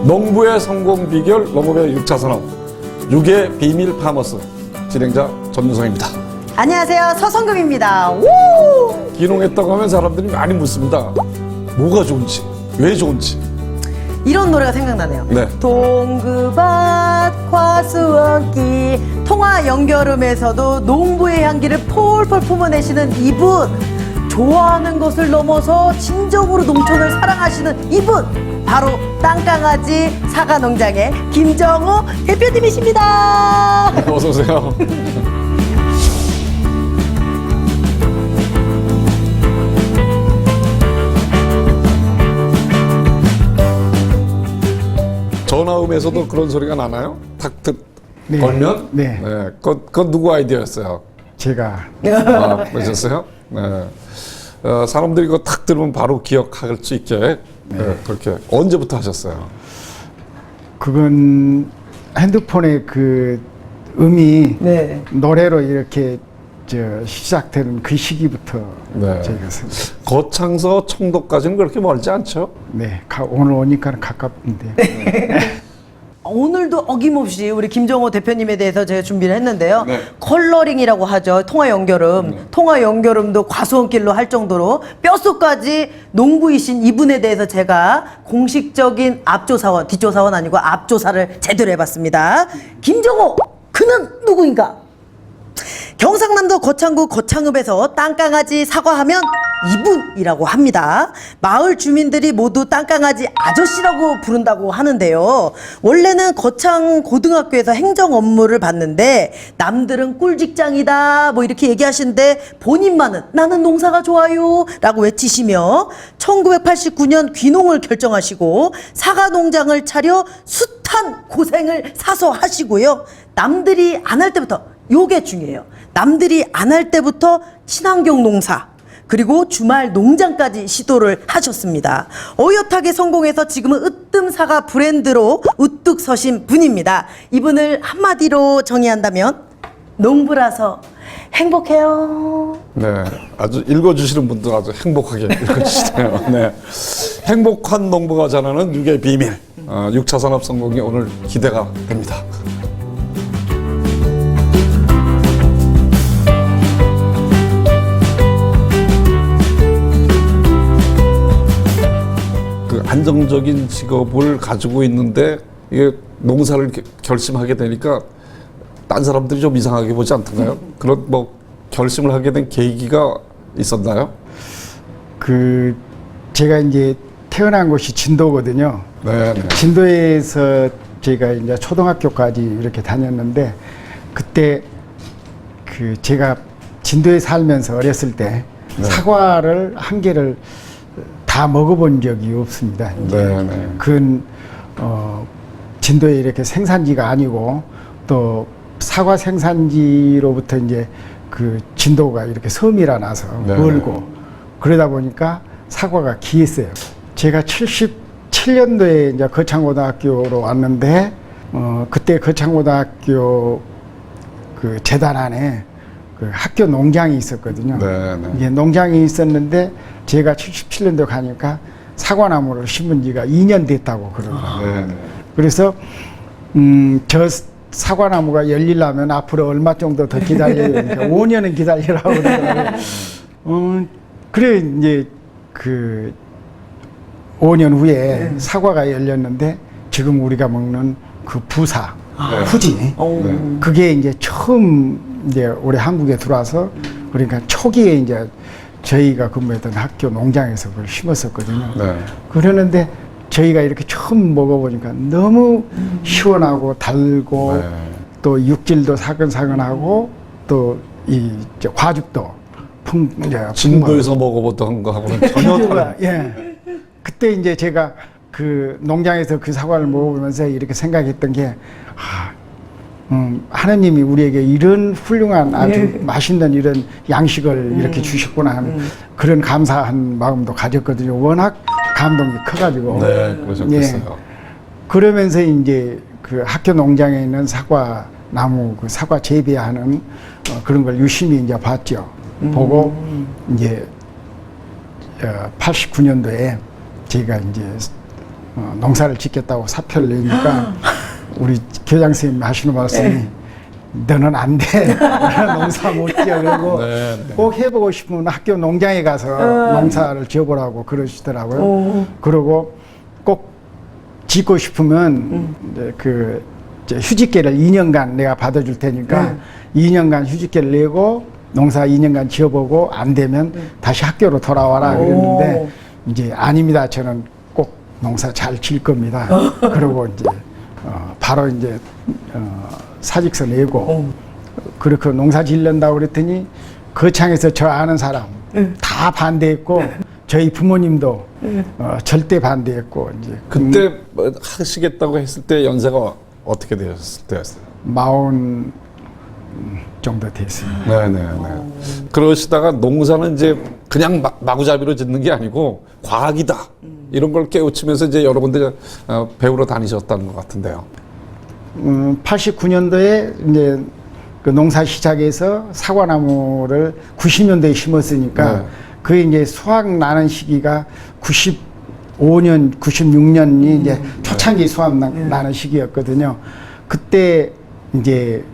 농부의 성공 비결, 농업의 6차 산업, 6의 비밀 파머스, 진행자 전유성입니다. 안녕하세요, 서성금입니다. 우! 귀농했다고 하면 사람들이 많이 묻습니다. 뭐가 좋은지, 왜 좋은지. 이런 노래가 생각나네요. 네. 동그밭 과수원기, 통화 연결음에서도 농부의 향기를 폴폴 품어내시는 이분, 좋아하는 것을 넘어서 진정으로 농촌을 사랑하시는 이분, 바로 땅강아지 사과농장의 김정호 대표님이십니다. 어서 오세요. 전화음에서도 그런 소리가 나나요? 탁 네. 걸면? 네. 그건 누구 아이디어였어요? 제가 아, 그러셨어요? 네. 사람들이 이거 탁 들으면 바로 기억할 수 있게 그렇게 언제부터 하셨어요? 그건 핸드폰에 그 음이 네. 노래로 이렇게 시작되는 그 시기부터 네. 저희가 썼어요. 거창서 청도까지는 그렇게 멀지 않죠? 네, 오늘 오니까 가깝는데. 오늘도 어김없이 우리 김정호 대표님에 대해서 제가 준비를 했는데요. 네. 컬러링이라고 하죠. 통화 연결음. 통화 연결음도 과수원길로 할 정도로 뼛속까지 농부이신 이분에 대해서 제가 공식적인 앞조사원, 뒷조사원 아니고 앞조사를 제대로 해봤습니다. 김정호, 그는 누구인가? 경상남도 거창구 거창읍에서 땅강아지 사과하면 이분이라고 합니다. 마을 주민들이 모두 땅강아지 아저씨라고 부른다고 하는데요. 원래는 거창 고등학교에서 행정 업무를 받는데 남들은 꿀직장이다 뭐 이렇게 얘기하시는데 본인만은 나는 농사가 좋아요 라고 외치시며 1989년 귀농을 결정하시고 사과 농장을 차려 숱한 고생을 사서 하시고요. 남들이 안 할 때부터, 요게 중요해요. 남들이 안 할 때부터 친환경 농사, 그리고 주말 농장까지 시도를 하셨습니다. 어엿하게 성공해서 지금은 으뜸사과 브랜드로 우뚝 서신 분입니다. 이분을 한마디로 정의한다면 농부라서 행복해요. 네, 아주 읽어주시는 분도 아주 행복하게 읽어주시네요. 네, 행복한 농부가 전하는 6의 비밀, 6차 산업 성공이 오늘 기대가 됩니다. 그 안정적인 직업을 가지고 있는데 이게 농사를 결심하게 되니까 딴 사람들이 좀 이상하게 보지 않던가요? 그런 뭐 결심을 하게 된 계기가 있었나요? 제가 이제 태어난 곳이 진도거든요. 네, 네. 진도에서 제가 이제 초등학교까지 이렇게 다녔는데 그때 제가 진도에 살면서 어렸을 때 사과를 한 개를 다 먹어본 적이 없습니다. 이제 네. 그건 진도에 이렇게 생산지가 아니고 또 사과 생산지로부터 이제 그 진도가 이렇게 섬이라 나서 네. 멀고 그러다 보니까 사과가 귀했어요. 제가 77년도에 이제 거창고등학교로 왔는데 그때 거창고등학교 그 재단 안에 그 학교 농장이 있었거든요. 네. 이게 농장이 있었는데 제가 77년도 가니까 사과나무를 심은 지가 2년 됐다고 그러더라고요. 네. 그래서 저 사과나무가 열리려면 앞으로 얼마 정도 더 기다려야 되니까 5년은 기다리라고 그러더라고요. 그래 이제 그 5년 후에 사과가 열렸는데 지금 우리가 먹는 그 부사, 후지, 그게 이제 처음 이제 우리 한국에 들어와서 그러니까 초기에 이제 저희가 근무했던 학교 농장에서 그걸 심었었거든요. 네. 그러는데 저희가 이렇게 처음 먹어보니까 너무 시원하고 달고 또 육질도 사근사근하고 또 이 과즙도 진도에서 먹어보던 거하고는 전혀 다른. 예. 그때 이제 제가 그 농장에서 그 사과를 먹어보면서 이렇게 생각했던 게 하나님이 우리에게 이런 훌륭한 아주 맛있는 이런 양식을 이렇게 주셨구나 하는 그런 감사한 마음도 가졌거든요. 워낙 감동이 커가지고. 네, 그러셨겠어요. 예. 그러면서 이제 그 학교 농장에 있는 사과 나무, 그 사과 재배하는 그런 걸 유심히 이제 봤죠. 보고 이제 89년도에 제가 이제 농사를 짓겠다고 사표를 내니까 우리 교장 선생님 하시는 말씀이 너는 안 돼. 너는 농사 못 지어. 그러고 네, 네. 꼭 해보고 싶으면 학교 농장에 가서 농사를 지어보라고 그러시더라고요. 그리고 꼭 짓고 싶으면 이제 이제 휴직계를 2년간 내가 받아줄 테니까 2년간 휴직계를 내고 농사 2년간 지어보고 안 되면 다시 학교로 돌아와라 그랬는데 이제 아닙니다. 저는 꼭 농사 잘 질 겁니다. 그리고 이제 바로 이제 사직서 내고 그렇게 농사 지른다고 그랬더니 거창에서 저 아는 사람 다 반대했고 저희 부모님도 절대 반대했고 이제 그때 뭐 하시겠다고 했을 때 연세가 어떻게 되셨을 때였어요? 40 정도 됐어요. 네네네. 그러시다가 농사는 이제 그냥 마구잡이로 짓는 게 아니고 과학이다. 이런 걸 깨우치면서 이제 여러 군데 배우러 다니셨다는 것 같은데요. 89년도에 이제 그 농사 시작해서 사과나무를 90년도에 심었으니까 네. 그게 이제 수확 나는 시기가 95년, 96년이 이제 초창기 수확 나는 시기였거든요. 그때 이제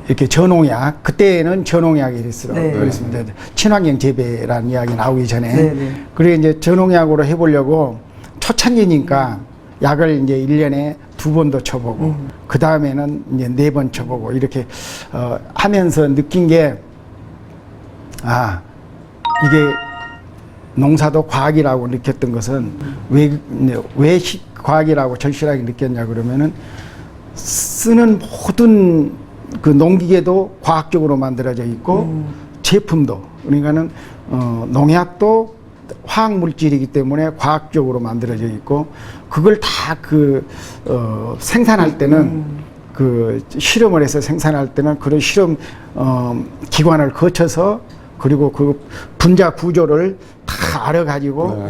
이렇게 전농약, 그때는 전농약이 됐어요. 네. 그랬습니다. 친환경 재배라는 이야기 나오기 전에. 네, 네. 그래 이제 전농약으로 해보려고 초창기니까 약을 이제 1년에 2번도 쳐보고, 그 다음에는 이제 4번 쳐보고, 이렇게, 하면서 느낀 게, 이게 농사도 과학이라고 느꼈던 것은 왜 과학이라고 절실하게 느꼈냐 그러면은 쓰는 모든 그 농기계도 과학적으로 만들어져 있고 제품도 그러니까는 농약도 화학 물질이기 때문에 과학적으로 만들어져 있고 그걸 다 생산할 때는 그 실험을 해서 생산할 때는 그런 실험 기관을 거쳐서 그리고 그 분자 구조를 다 알아가지고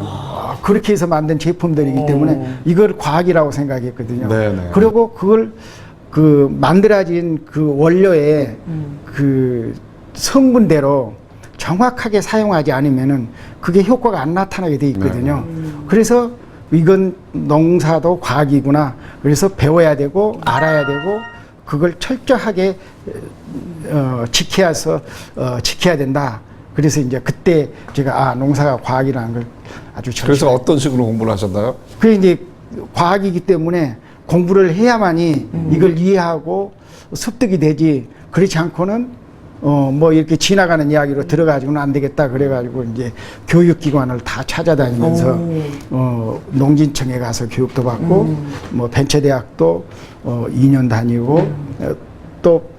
그렇게 해서 만든 제품들이기 때문에 이걸 과학이라고 생각했거든요. 네네. 그리고 그걸 만들어진 그 원료의 그 성분대로 정확하게 사용하지 않으면은 그게 효과가 안 나타나게 돼 있거든요. 그래서 이건 농사도 과학이구나. 그래서 배워야 되고 알아야 되고 그걸 철저하게 지켜야 된다. 그래서 이제 그때 제가 농사가 과학이라는 걸 아주 그래서 어떤 식으로 공부를 하셨나요? 그게 이제 과학이기 때문에 공부를 해야만이 이걸 이해하고 습득이 되지. 그렇지 않고는 뭐 이렇게 지나가는 이야기로 들어가지고는 안 되겠다. 그래가지고 이제 교육기관을 다 찾아다니면서 농진청에 가서 교육도 받고 뭐 벤처대학도 2년 다니고 또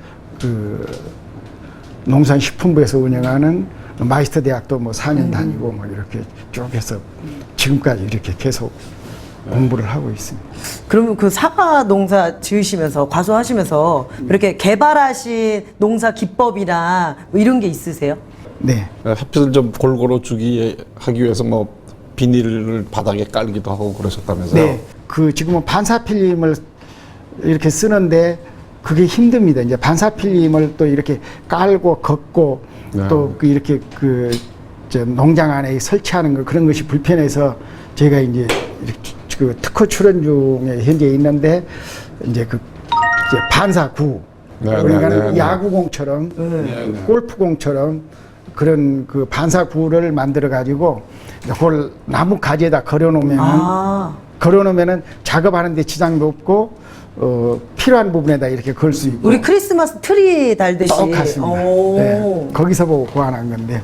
농산식품부에서 운영하는 마이스터 대학도 뭐 4년 다니고 뭐 이렇게 쭉 해서 지금까지 이렇게 계속 공부를 하고 있습니다. 그러면 그 사과 농사 지으시면서 과수하시면서 이렇게 개발하신 농사 기법이나 뭐 이런 게 있으세요? 네. 햇빛을 좀 골고루 하기 위해서 뭐 비닐을 바닥에 깔기도 하고 그러셨다면서요? 네. 지금은 반사필름을 이렇게 쓰는데 그게 힘듭니다. 이제 반사필름을 또 이렇게 깔고 걷고 또 이렇게 농장 안에 설치하는 거 그런 것이 불편해서 제가 이제 특허 출원 중에 현재 있는데 이제 이제 반사구 그러니까 야구공처럼 골프공처럼 그런 그 반사구를 만들어 가지고 그걸 나무 가지에다 걸어놓으면은 작업하는데 지장도 없고 필요한 부분에다 이렇게 걸 수 있고 우리 크리스마스 트리 달듯이. 똑같습니다. 네, 거기서 보고 고안한 건데.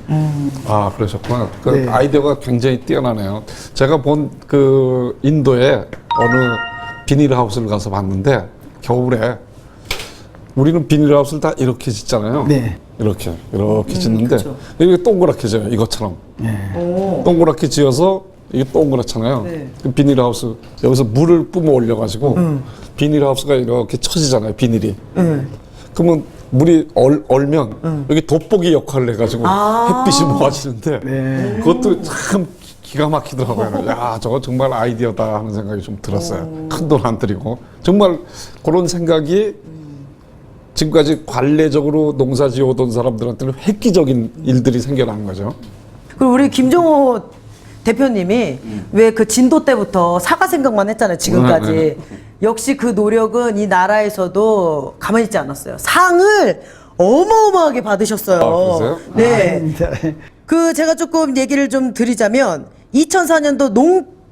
그러셨구나. 네. 아이디어가 굉장히 뛰어나네요. 제가 본 인도의 어느 비닐하우스를 가서 봤는데 겨울에 우리는 비닐하우스를 다 이렇게 짓잖아요. 네. 이렇게 짓는데 그쵸. 이게 동그랗게 져요. 이것처럼. 동그랗게 지어서 이게 동그랗잖아요. 네. 그 비닐하우스 여기서 물을 뿜어 올려가지고 비닐하우스가 이렇게 쳐지잖아요. 비닐이. 그러면 물이 얼면 여기 돋보기 역할을 해가지고 햇빛이 모아지는데 그것도 참 기가 막히더라고요. 야, 저거 정말 아이디어다 하는 생각이 좀 들었어요. 큰 돈 안 들이고 정말 그런 생각이 지금까지 관례적으로 농사 지어오던 사람들한테는 획기적인 일들이 생겨난 거죠. 그리고 우리 김종호 대표님이 왜 그 진도 때부터 사과 생각만 했잖아요. 지금까지. 네. 역시 그 노력은 이 나라에서도 가만히 있지 않았어요. 상을 어마어마하게 받으셨어요. 아, 그러세요? 네. 그 제가 조금 얘기를 좀 드리자면 2004년도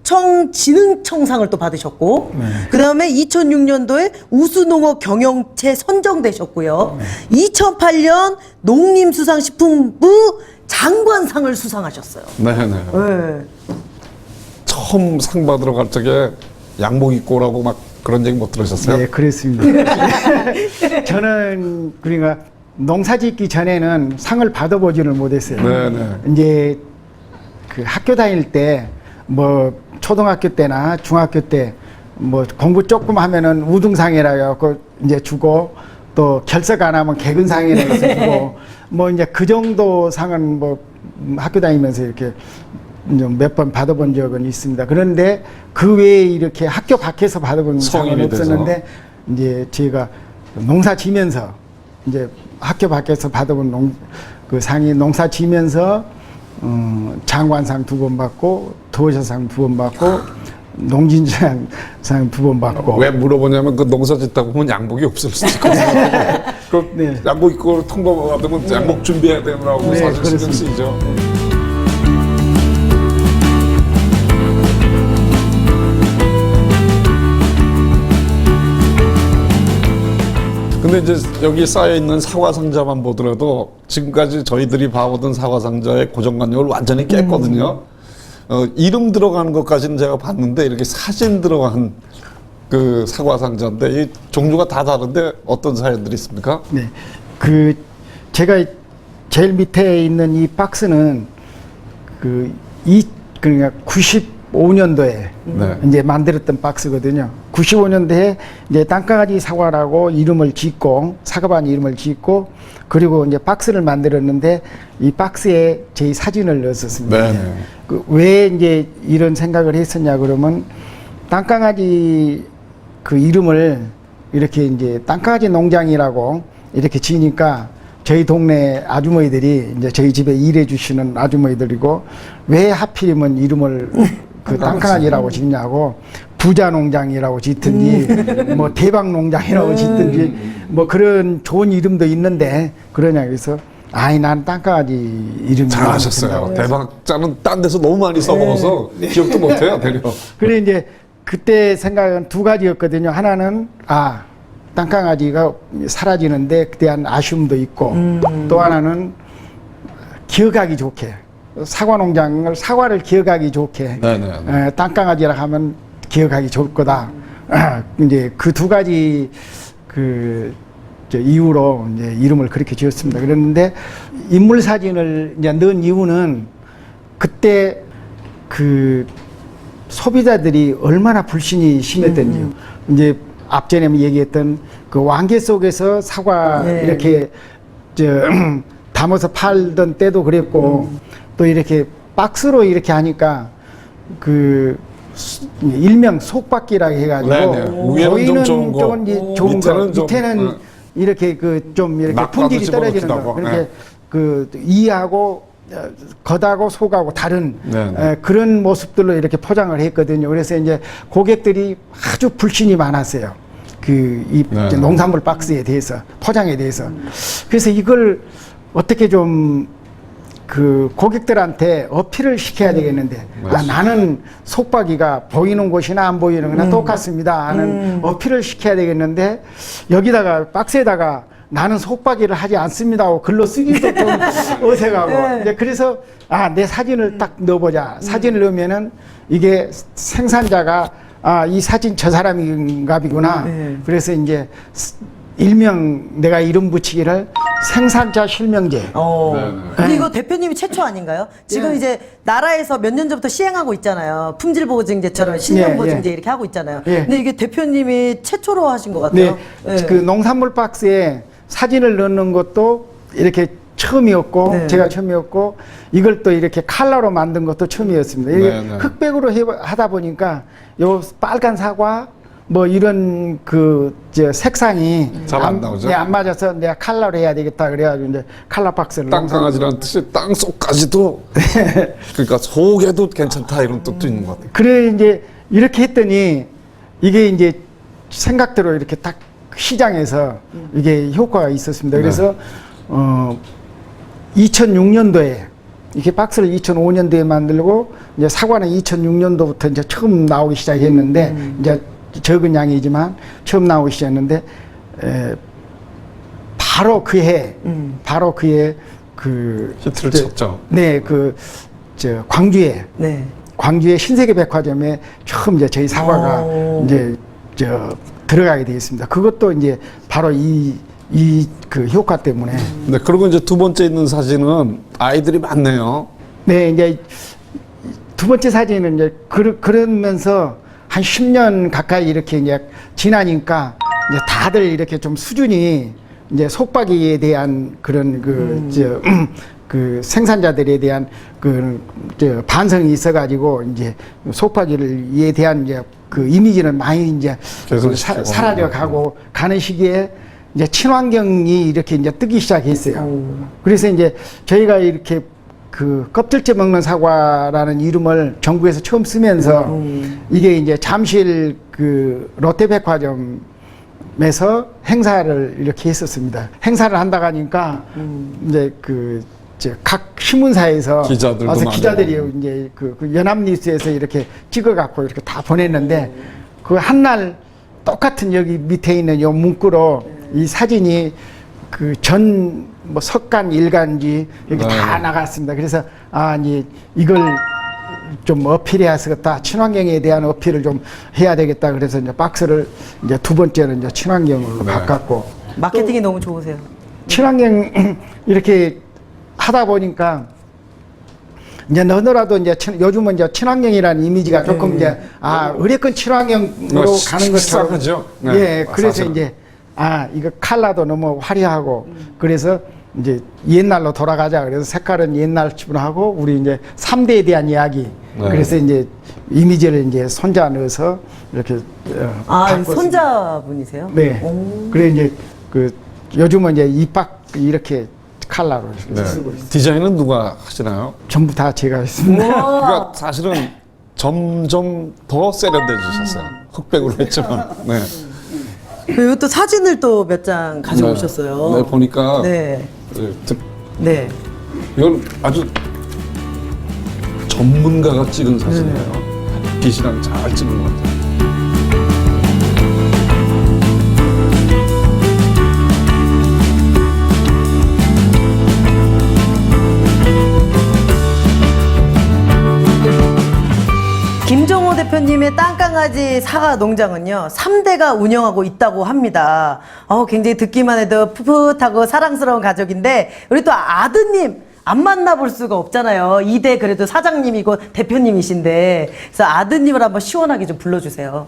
농촌진흥청상을 또 받으셨고 그다음에 2006년도에 우수농업 경영체 선정되셨고요. 2008년 농림수산식품부 장관상을 수상하셨어요. 네네. 네. 처음 상 받으러 갈 적에 양복 입고 오라고 막 그런 얘기 못 들으셨어요? 네, 그랬습니다. 저는 그러니까 농사 짓기 전에는 상을 받아보지를 못했어요. 네네. 이제 그 학교 다닐 때 뭐 초등학교 때나 중학교 때 뭐 공부 조금 하면은 우등상이라 해갖고 이제 주고 또 결석 안 하면 개근상이라 해서 주고 뭐 이제 그 정도 상은 뭐 학교 다니면서 이렇게 몇 번 받아본 적은 있습니다. 그런데 그 외에 이렇게 학교 밖에서 받아본 상은 성인이 돼서. 없었는데 이제 제가 농사 지면서 이제 학교 밖에서 받아본 그 상이 농사 지면서 장관상 2번 받고 도시상 2번 받고 농진상 2번 받고 왜 물어보냐면 그 농사 짓다 보면 양복이 없을 수도 있거든요. 그 네. 양복 입고 통보 받으면 양복 준비해야 되느라고 네, 사실 신경 그렇습니다. 쓰이죠. 근데 이제 여기 쌓여 있는 사과 상자만 보더라도 지금까지 저희들이 봐오던 사과 상자의 고정관념을 완전히 깼거든요. 이름 들어가는 것까지는 제가 봤는데 이렇게 사진 들어간 그 사과 상자인데 이 종류가 다 다른데 어떤 사연들이 있습니까? 네. 그 제가 제일 밑에 있는 이 박스는 그러니까 95년도에 네. 이제 만들었던 박스거든요. 95년도에 이제 땅강아지 사과라고 이름을 짓고 사과반 이름을 짓고 그리고 이제 박스를 만들었는데 이 박스에 제 사진을 넣었었습니다. 네네. 왜 이제 이런 생각을 했었냐 그러면 땅강아지 그 이름을 이렇게 이제 땅강아지 농장이라고 이렇게 지니까 저희 동네 아주머니들이 이제 저희 집에 일해 주시는 아주머니들이고 왜 하필이면 이름을 그 땅강아지라고 짓냐고 부자 농장이라고 짓든지 뭐 대박 농장이라고 짓든지 뭐 그런 좋은 이름도 있는데 그러냐 그래서 아이 난 땅강아지 이름이 잘하셨어요. 대박자는 딴 데서 너무 많이 써먹어서 기억도 못해요, 대려. 그래 이제 그때 생각은 2가지였거든요. 하나는 땅강아지가 사라지는데 그에 대한 아쉬움도 있고 또 하나는 기억하기 좋게 사과를 기억하기 좋게 네네. 땅강아지라 하면 기억하기 좋을 거다. 이제 그 2가지 저 이유로 이제 이름을 그렇게 지었습니다. 그랬는데 인물 사진을 이제 넣은 이유는 그때 그 소비자들이 얼마나 불신이 심했던지요. 이제 앞전에 얘기했던 그 왕개 속에서 사과 네. 이렇게 담아서 팔던 때도 그랬고 또 이렇게 박스로 이렇게 하니까 그 일명 속박기라고 해가지고 네네. 위에는 좀 좋은 거, 쪽은 이제 좋은 거 밑에는 좀, 밑에는 이렇게 좀 이렇게 낙과도 품질이 떨어지는 집어넣기도 거 하고, 그렇게 네. 그 이하고 겉하고 속하고 다른 네네. 그런 모습들로 이렇게 포장을 했거든요. 그래서 이제 고객들이 아주 불신이 많았어요. 이 네네. 농산물 박스에 대해서 포장에 대해서. 그래서 이걸 어떻게 좀 그 고객들한테 어필을 시켜야 되겠는데 나는 속박이가 보이는 곳이나 안 보이는 거나 똑같습니다 하는 어필을 시켜야 되겠는데 여기다가 박스에다가 나는 속박이를 하지 않습니다 하고 글로 쓰기도 좀 어색하고 네. 이제 그래서 내 사진을 딱 넣어보자. 사진을 넣으면은 이게 생산자가 이 사진 저 사람인가비구나. 네. 그래서 이제 일명 내가 이름 붙이기를 생산자 실명제. 네네. 근데 이거 대표님이 최초 아닌가요? 지금 예. 이제 나라에서 몇 년 전부터 시행하고 있잖아요. 품질보증제처럼 신용보증제 예. 이렇게 하고 있잖아요. 예. 근데 이게 대표님이 최초로 하신 것 네, 같아요. 예. 그 농산물 박스에 사진을 넣는 것도 이렇게 처음이었고 네. 제가 처음이었고 이걸 또 이렇게 칼라로 만든 것도 처음이었습니다. 이게 네, 네. 흑백으로 하다 보니까 요 빨간 사과 뭐 이런 색상이 잘안 나오죠? 안 맞아서 내가 칼라로 해야 되겠다 그래가지고 이제 칼라 박스를 땅강아지라는 뜻이 땅 속까지도 그러니까 속에도 괜찮다 이런 뜻도 있는 것 같아요. 그래 이제 이렇게 했더니 이게 이제 생각대로 이렇게 딱 시장에서 이게 효과가 있었습니다. 그래서 2006년도에 이렇게 박스를 2005년도에 만들고 이제 사과는 2006년도부터 이제 처음 나오기 시작했는데 이제 적은 양이지만 처음 나오기 시작했는데 바로 그해 히트를 쳤죠. 네, 광주에 네. 광주의 신세계 백화점에 처음 이제 저희 사과가 오. 이제 들어가게 되었습니다. 그것도 이제 바로 그 효과 때문에. 네, 그리고 이제 두 번째 있는 사진은 아이들이 많네요. 네, 이제 두 번째 사진은 이제 그러면서 한 10년 가까이 이렇게 이제 지나니까 이제 다들 이렇게 좀 수준이 이제 속박이에 대한 그런 그 생산자들에 대한 반성이 있어가지고 이제 속박이에 대한 이제 그 이미지는 많이 이제 사라져 가고 가는 시기에 이제 친환경이 이렇게 이제 뜨기 시작했어요. 그래서 이제 저희가 이렇게 그 껍질째 먹는 사과라는 이름을 정부에서 처음 쓰면서 이게 이제 잠실 그 롯데백화점에서 행사를 이렇게 했었습니다. 행사를 한다고 하니까 이제 각 신문사에서 기자들도 와서 많이 기자들이 오고. 이제 그 연합뉴스에서 이렇게 찍어갖고 이렇게 다 보냈는데 그 한날 똑같은 여기 밑에 있는 요 문구로 이 사진이 그 뭐 석간 일간지 이렇게 다 나갔습니다. 그래서 이제 이걸 좀 어필해야겠다. 친환경에 대한 어필을 좀 해야 되겠다. 그래서 이제 박스를 이제 두 번째는 이제 친환경으로 바꿨고 마케팅이 너무 좋으세요. 친환경 이렇게 하다 보니까 이제 너더라도 이제 요즘은 이제 친환경이라는 이미지가 조금 이제 의뢰권 친환경으로 가는 것처럼 식상하죠. 네, 예, 그래서 사실은. 이제 이거 컬러도 너무 화려하고 그래서 이제 옛날로 돌아가자. 그래서 색깔은 옛날 칩으로 하고 우리 이제 3대에 대한 이야기. 네. 그래서 이제 이미지를 이제 손자 넣어서 이렇게 바꿨습니다. 손자분이세요? 네. 그래 이제 요즘은 이제 입박 이렇게 컬러로 네. 쓰고 있어요. 디자인은 누가 하시나요? 전부 다 제가 했습니다. 그러니까 사실은 점점 더 세련돼지셨어요. 흑백으로 했지만. 네. 그리고 또 사진을 또 몇 장 가지고 오셨어요. 네, 보니까 네. 네, 네. 이건 아주 전문가가 찍은 사진이에요. 빛이랑 잘 찍은 것 같아요. 김종호 대표님의 땅강아지 사과 농장은요 3대가 운영하고 있다고 합니다. 굉장히 듣기만 해도 풋풋하고 사랑스러운 가족인데 우리 또 아드님 안 만나볼 수가 없잖아요. 2대 그래도 사장님이고 대표님이신데 그래서 아드님을 한번 시원하게 좀 불러주세요.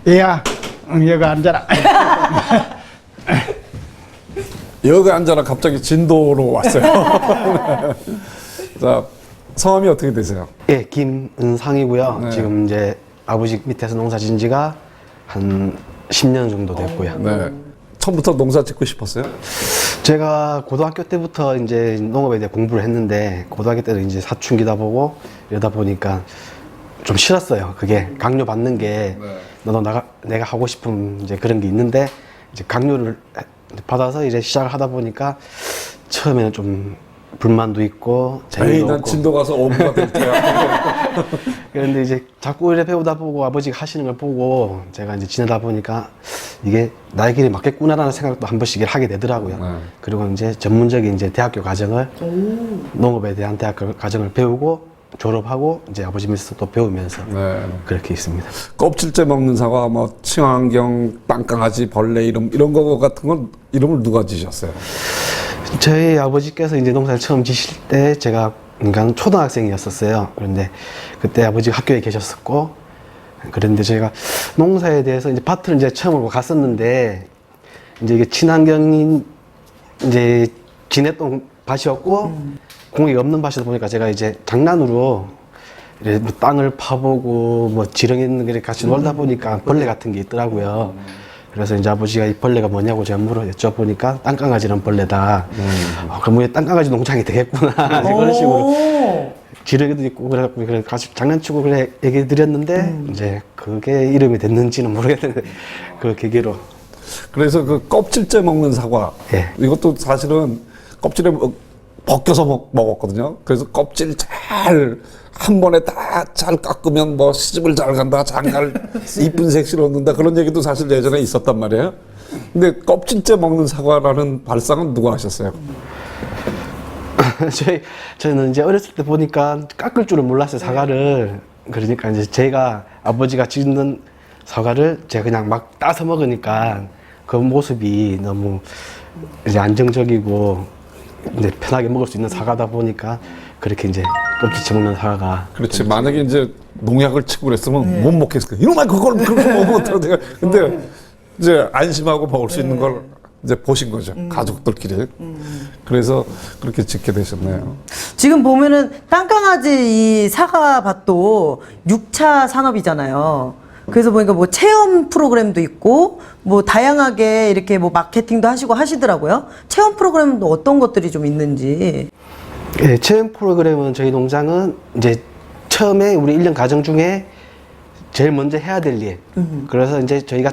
얘야, 여기 앉아라. 여기 앉아라 갑자기 진도로 왔어요. 자, 성함이 어떻게 되세요? 예, 김은상이고요. 네. 지금 이제 아버지 밑에서 농사 지은 지가 한 10년 정도 됐고요. 네. 처음부터 농사 짓고 싶었어요? 제가 고등학교 때부터 이제 농업에 대해 공부를 했는데 고등학교 때도 이제 사춘기다 보고 이러다 보니까 좀 싫었어요. 그게 강요 받는 게 너도 내가 하고 싶은 이제 그런 게 있는데 이제 강요를 받아서 이제 시작을 하다 보니까 처음에는 좀 불만도 있고 에이, 재미도 난 없고 진도 가서 어부가 될 때야. 그런데 이제 자꾸 이래 배우다 보고 아버지가 하시는 걸 보고 제가 이제 지내다 보니까 이게 나의 길이 맞겠구나라는 생각도 한 번씩 하게 되더라고요. 네. 그리고 이제 전문적인 이제 대학교 과정을 농업에 대한 대학교 과정을 배우고 졸업하고 이제 아버지 밑에서 또 배우면서 네. 그렇게 있습니다. 껍질째 먹는 사과, 뭐 친환경, 땅강아지, 벌레 이런 거 같은 건 이름을 누가 지셨어요? 저희 아버지께서 이제 농사를 처음 지실 때 제가 그러니까 초등학생이었었어요. 그런데 그때 아버지가 학교에 계셨었고 그런데 제가 농사에 대해서 이제 밭을 이제 처음으로 갔었는데 이제 이게 친환경인 이제 진해동 밭이었고 공이 없는 밭이다 보니까 제가 이제 장난으로 이래 뭐 땅을 파보고 뭐 지렁이 있는 게 같이 놀다 보니까 벌레 같은 게 있더라고요. 그래서 이제 아버지가 이 벌레가 뭐냐고 제가 여쭤보니까 땅강아지란 벌레다. 그럼 우리 땅강아지 농장이 되겠구나. 그런 식으로 지렁이도 있고 그래갖고 그래 같이 장난치고 그래 얘기 드렸는데 이제 그게 이름이 됐는지는 모르겠는데 그 계기로. 그래서 그 껍질째 먹는 사과 예. 이것도 사실은 껍질에 벗겨서 먹었거든요. 그래서 껍질 잘 한 번에 다 잘 깎으면 뭐 시집을 잘 간다, 장갈 이쁜 색실 얻는다 그런 얘기도 사실 예전에 있었단 말이에요. 근데 껍질째 먹는 사과라는 발상은 누가 하셨어요? 저는 이제 어렸을 때 보니까 깎을 줄은 몰랐어요, 사과를. 그러니까 이제 제가 아버지가 짓는 사과를 제가 그냥 막 따서 먹으니까 그 모습이 너무 이제 안정적이고 이제 편하게 먹을 수 있는 사과다 보니까 그렇게 이제 껍질째 먹는 사과가. 그렇지. 만약에 이제 농약을 치고 그랬으면 못 먹겠을 거야. 이놈아 그걸 그렇게 먹으면 어떡해. 근데 이제 안심하고 먹을 수 있는 걸 이제 보신 거죠. 가족들끼리. 그래서 그렇게 짓게 되셨네요. 지금 보면은 땅강아지 이 사과밭도 6차 산업이잖아요. 그래서 보니까 뭐 체험 프로그램도 있고 뭐 다양하게 이렇게 뭐 마케팅도 하시고 하시더라고요. 체험 프로그램도 어떤 것들이 좀 있는지. 예, 체험 프로그램은 저희 농장은 이제 처음에 우리 1년 과정 중에 제일 먼저 해야 될 일. 그래서 이제 저희가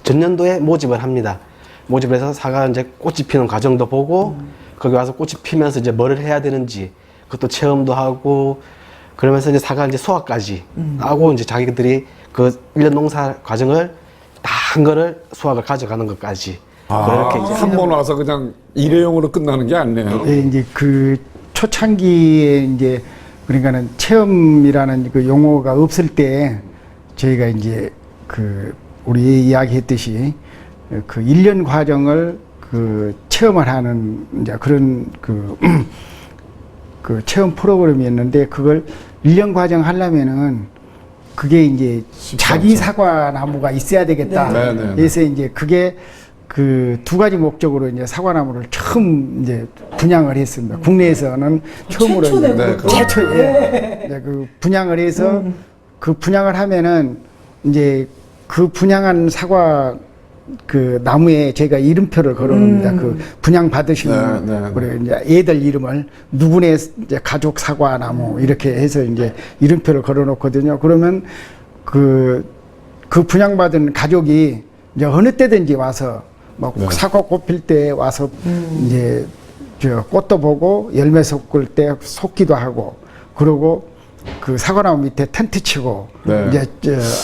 전년도에 모집을 합니다. 모집을 해서 사과 이제 꽃이 피는 과정도 보고 거기 와서 꽃이 피면서 이제 뭐를 해야 되는지 그것도 체험도 하고 그러면서 이제 사과 이제 수확까지 하고 이제 자기들이 그 1년 농사 과정을 다 한 거를 수확을 가져가는 것까지. 그렇게 이제 한 번 와서 그냥 일회용으로 끝나는 게 아니네요. 예, 이제 그 초창기에 이제 그러니까는 체험이라는 그 용어가 없을 때 저희가 이제 그 우리 이야기했듯이 그 1년 과정을 그 체험을 하는 이제 그런 그 체험 프로그램이었는데 그걸 1년 과정 하려면은 그게 이제 자기 사과 나무가 있어야 되겠다. 네, 네, 네. 그래서 이제 그게 그 두 가지 목적으로 이제 사과나무를 처음 이제 분양을 했습니다. 국내에서는 처음으로 이제 네, 최초 그 분양을 해서 그 분양을 하면은 이제 그 분양한 사과 그 나무에 제가 이름표를 걸어놓습니다. 그 분양 받으시는 네, 네, 네. 우리 이제 애들 이름을 누구네 이제 가족 사과 나무 이렇게 해서 이제 이름표를 걸어놓거든요. 그러면 그 분양받은 가족이 이제 어느 때든지 와서 막 네. 사과 꽃 필 때 와서 이제 저 꽃도 보고 열매 솟을 때 솟기도 하고 그러고 그 사과나무 밑에 텐트 치고 네. 이제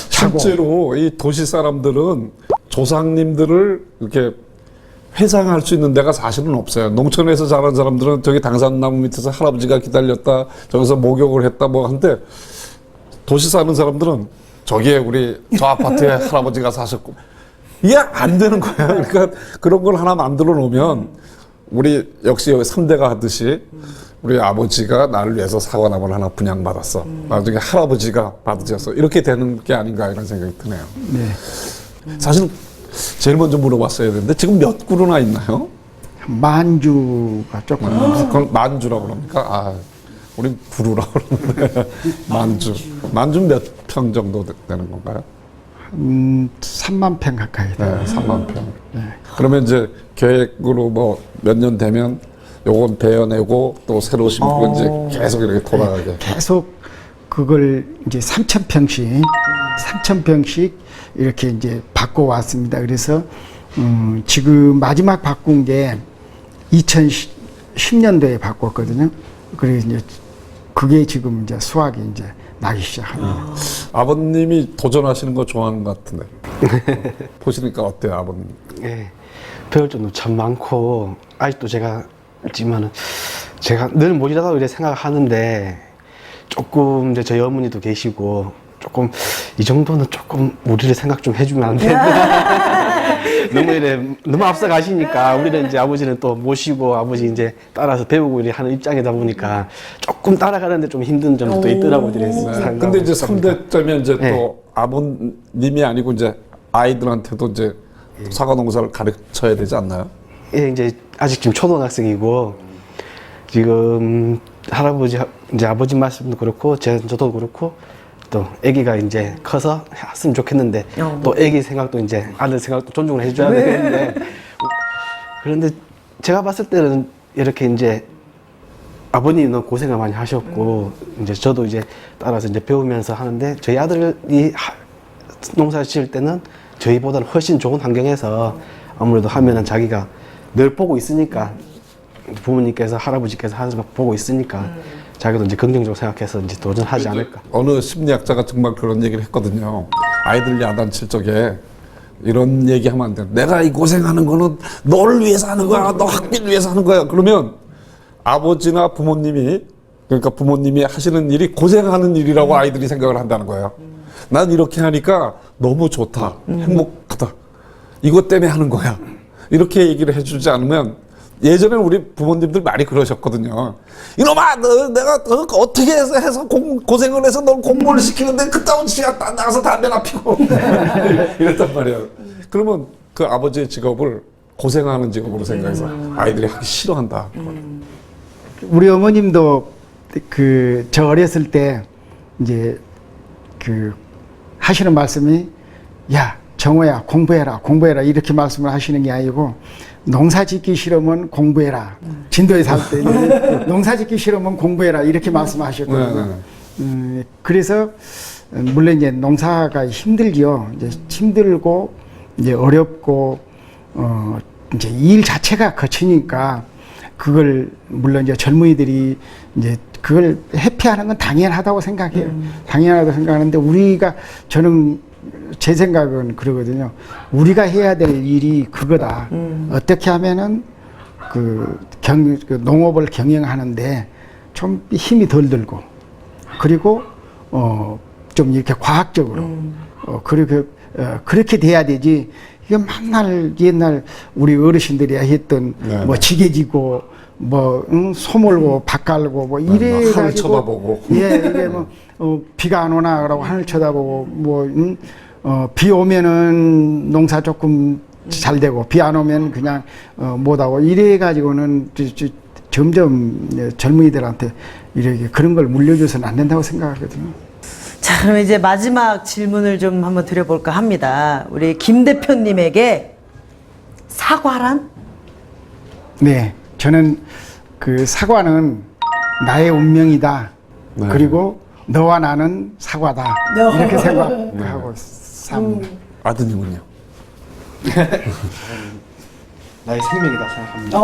자고 실제로 이 도시 사람들은 조상님들을 이렇게 회상할 수 있는 데가 사실은 없어요. 농촌에서 자란 사람들은 저기 당산나무 밑에서 할아버지가 기다렸다, 저기서 목욕을 했다 뭐 한데 도시 사는 사람들은 저기에 우리 저 아파트에 할아버지가 사셨고 이게 안 되는 거야. 그러니까 그런 걸 하나 만들어 놓으면 우리 역시 여기 3대가 하듯이 우리 아버지가 나를 위해서 사과나무를 하나 분양받았어. 나중에 할아버지가 받으셨어. 이렇게 되는 게 아닌가 이런 생각이 드네요. 네. 사실 제일 먼저 물어봤어야 되는데 지금 몇 그루나 있나요? 만주가 조금 그건 만주라고 그럽니까? 아, 우린 부루라고 그러는데 만주. 만주 몇 평 정도 되는 건가요? 3만 평 가까이 돼요. 네, 3만 평. 그러면 이제 계획으로 뭐 몇 년 되면 요건 베어내고 또 새로 심고 이제 계속 이렇게 돌아가게. 계속 그걸 이제 3,000평씩 이렇게 이제 바꿔 왔습니다. 그래서 지금 마지막 바꾼 게 2010년도에 바꿨거든요. 그래서 이제 그게 지금 이제 수확이 이제 나기 시작합니다. 아버님이 도전하시는 거 좋아하는 것 같은데. 보시니까 어때요, 아버님? 예, 배울 점도 참 많고 아직도 제가 있지만은 제가 늘 모자라다고 이렇게 생각하는데 조금 이제 저희 어머니도 계시고 조금 이 정도는 조금 우리를 생각 좀 해주면 안 되나. 너무 앞서 가시니까 우리는 이제 아버지는 또 모시고 아버지 이제 따라서 배우고 이렇게 하는 입장이다 보니까 조금 따라가는데 좀 힘든 점도 있더라고요. 네. 근데 이제 3대 때면 이제 네. 또 아버님이 아니고 이제 아이들한테도 이제 사과 농사를 가르쳐야 되지 않나요? 예, 이제 아직 지금 초등학생이고 지금 할아버지 이제 아버지 말씀도 그렇고 저도 그렇고 또 아기가 이제 커서 했으면 좋겠는데 또 아기 생각도 이제 아들 생각도 존중을 해줘야 되는데 그런데 제가 봤을 때는 이렇게 이제 아버님은 고생을 많이 하셨고 이제 저도 이제 따라서 이제 배우면서 하는데 저희 아들이 농사 지을 때는 저희보다는 훨씬 좋은 환경에서 아무래도 하면은 자기가 늘 보고 있으니까 부모님께서 할아버지께서 하는 거 보고 있으니까 자기도 이제 긍정적으로 생각해서 이제 도전하지 않을까. 어느 심리학자가 정말 그런 얘기를 했거든요. 아이들 야단칠 적에 이런 얘기하면 안 돼. 내가 이 고생하는 거는 너를 위해서 하는 거야. 너 학비를 위해서 하는 거야. 그러면 아버지나 부모님이 그러니까 부모님이 하시는 일이 고생하는 일이라고 아이들이 생각을 한다는 거예요. 난 이렇게 하니까 너무 좋다. 행복하다. 이것 때문에 하는 거야. 이렇게 얘기를 해주지 않으면 예전에 우리 부모님들 많이 그러셨거든요. 이놈아, 내가 어떻게 해서 고생을 해서 널 공부를 시키는데 그따운 시간 나가서 담배나 피고 이랬단 말이에요. 그러면 그 아버지의 직업을 고생하는 직업으로 생각해서 아이들이 하기 싫어한다. 우리 어머님도 그 저 어렸을 때 이제 그 하시는 말씀이 야 정호야 공부해라 이렇게 말씀을 하시는 게 아니고 농사 짓기 싫으면 공부해라. 진도에 살 때 농사 짓기 싫으면 공부해라 이렇게 말씀하셨거든요. 그래서 물론 이제 농사가 힘들지요. 이제 힘들고 이제 어렵고 이제 일 자체가 거치니까 그걸 물론 이제 젊은이들이 이제 그걸 회피하는 건 당연하다고 생각해요. 당연하다고 생각하는데 우리가 저는 제 생각은 그러거든요. 우리가 해야 될 일이 그거다. 어떻게 하면은 그 농업을 경영하는데 좀 힘이 덜 들고 그리고 좀 이렇게 과학적으로 그렇게 돼야 되지. 이게 맨날 옛날 우리 어르신들이 했던 뭐 지게지고 뭐 소몰고 밭 갈고 뭐 이래 하늘 가지고 쳐다보고 예 이게 뭐 비가 안 오나 그러고 하늘 쳐다보고 뭐 비 오면은 농사 조금 잘 되고 비 안 오면 그냥 못하고 이래 가지고는 점점 젊은이들한테 이렇게 그런 걸 물려줘서는 안 된다고 생각하거든요. 자, 그럼 이제 마지막 질문을 좀 한번 드려볼까 합니다. 우리 김 대표님에게 사과란? 네, 저는 그 사과는 나의 운명이다. 네. 그리고 너와 나는 사과다. 이렇게 생각하고 삽니다. 아드님은요? 나의 생명이다 생각합니다.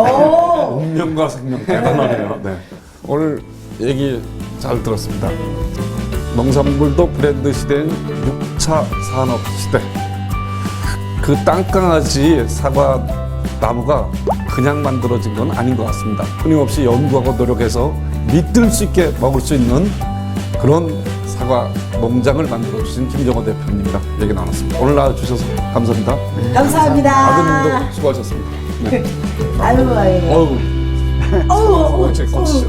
운명과 생명 대단하네요. 네. 오늘 얘기 잘 들었습니다. 농산물도 브랜드 시대인 6차 산업 시대. 그 땅강아지 사과 나무가 그냥 만들어진 건 아닌 것 같습니다. 끊임없이 연구하고 노력해서 믿을 수 있게 먹을 수 있는 그런 사과 농장을 만들어주신 김정호 대표님입니다. 얘기 나눴습니다. 오늘 나와주셔서 감사합니다. 감사합니다. 아드님도 수고하셨습니다. 네. 아유. 어우. 어우. 제 꽃이죠.